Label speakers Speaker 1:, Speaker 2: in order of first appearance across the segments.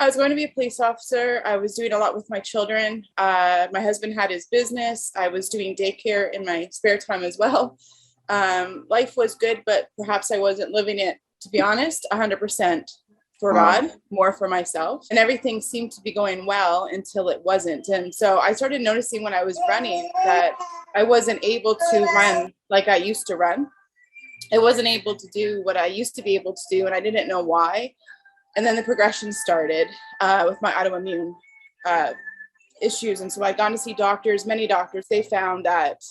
Speaker 1: I was going to be a police officer. I was doing a lot with my children. My husband had his business. I was doing daycare in my spare time as well. Life was good, but perhaps I wasn't living it, to be honest, 100% for
Speaker 2: Wow.
Speaker 1: God, more for myself. And everything seemed to be going well until it wasn't. And so I started noticing when I was running that I wasn't able to run like I used to run. I wasn't able to do what I used to be able to do, and I didn't know why. And then the progression started with my autoimmune uh, issues. And so I'd gone to see doctors, many doctors. They found that,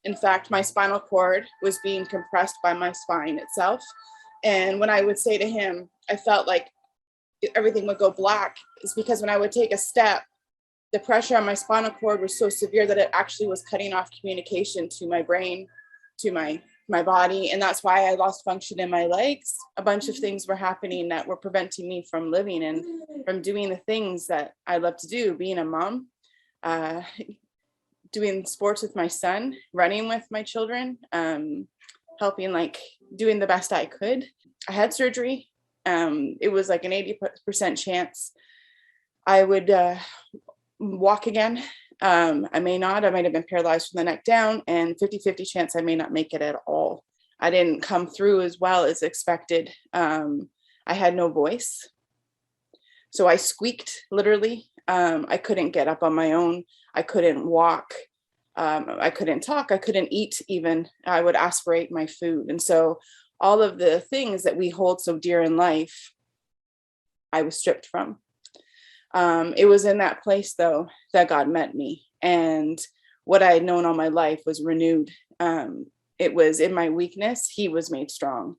Speaker 1: in fact, my spinal cord was being compressed by my spine itself. And when I would say to him, I felt like everything would go black, is because when I would take a step, the pressure on my spinal cord was so severe that it actually was cutting off communication to my brain, to my body. And that's why I lost function in my legs. A bunch of things were happening that were preventing me from living and from doing the things that I love to do, being a mom, doing sports with my son, running with my children, helping, like doing the best I could. I had surgery. It was like an 80% chance I would walk again. I may not. I might have been paralyzed from the neck down, and 50-50 chance I may not make it at all. I didn't come through as well as expected. I had no voice. So I squeaked, literally. I couldn't get up on my own. I couldn't walk. I couldn't talk. I couldn't eat even. I would aspirate my food. And so all of the things that we hold so dear in life, I was stripped from. It was in that place, though, that God met me, and what I had known all my life was renewed. It was in my weakness, He was made strong,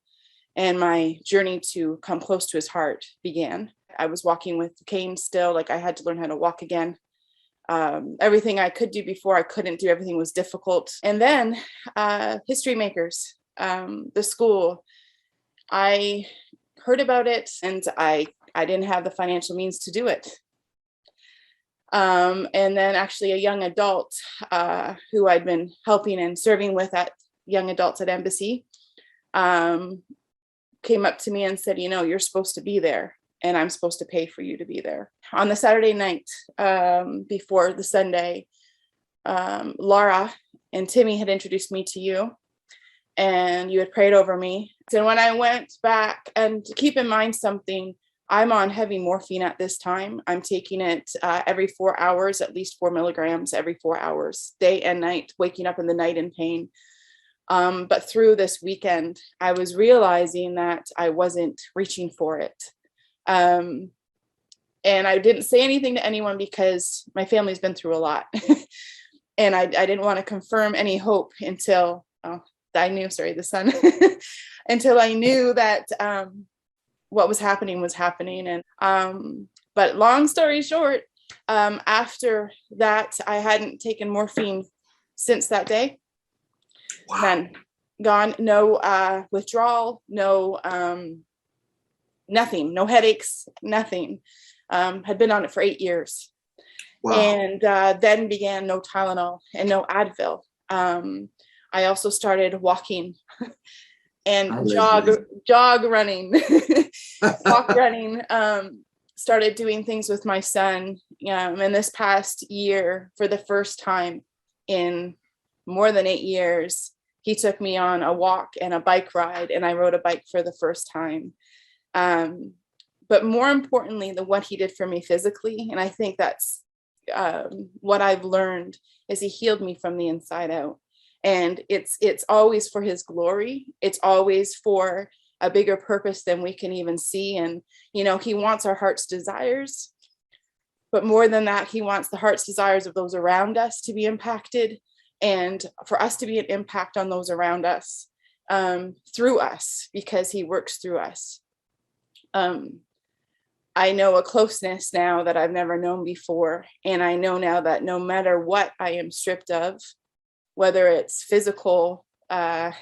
Speaker 1: and my journey to come close to His heart began. I was walking with a cane still, like I had to learn how to walk again. Everything I could do before, I couldn't do. Everything was difficult. And then History Makers, the school, I heard about it, and I didn't have the financial means to do it. And then actually a young adult who I'd been helping and serving with at Young Adults at Embassy came up to me and said, you're supposed to be there, and I'm supposed to pay for you to be there. On the Saturday night before the Sunday, Laura and Timmy had introduced me to you, and you had prayed over me. And when I went back, and keep in mind something, I'm on heavy morphine at this time. I'm taking it every 4 hours, at least 4 milligrams every 4 hours, day and night, waking up in the night in pain. But through this weekend, I was realizing that I wasn't reaching for it. And I didn't say anything to anyone because my family's been through a lot. And I didn't want to confirm any hope until the sun, until I knew that what was happening. And but long story short, after that, I hadn't taken morphine since that day. Wow. None. Gone. No withdrawal, no nothing, no headaches, nothing. Had been on it for 8 years. Wow. And then began no Tylenol and no Advil. I also started walking and jog running, walk running, started doing things with my son. And this past year, for the first time in more than 8 years, he took me on a walk and a bike ride, and I rode a bike for the first time. But more importantly than what he did for me physically, and I think that's what I've learned, is he healed me from the inside out. And it's always for his glory. It's always for a bigger purpose than we can even see. And, he wants our heart's desires. But more than that, he wants the heart's desires of those around us to be impacted, and for us to be an impact on those around us, through us, because he works through us. I know a closeness now that I've never known before. And I know now that no matter what I am stripped of, whether it's physical or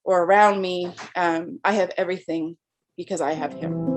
Speaker 1: around me, I have everything because I have him.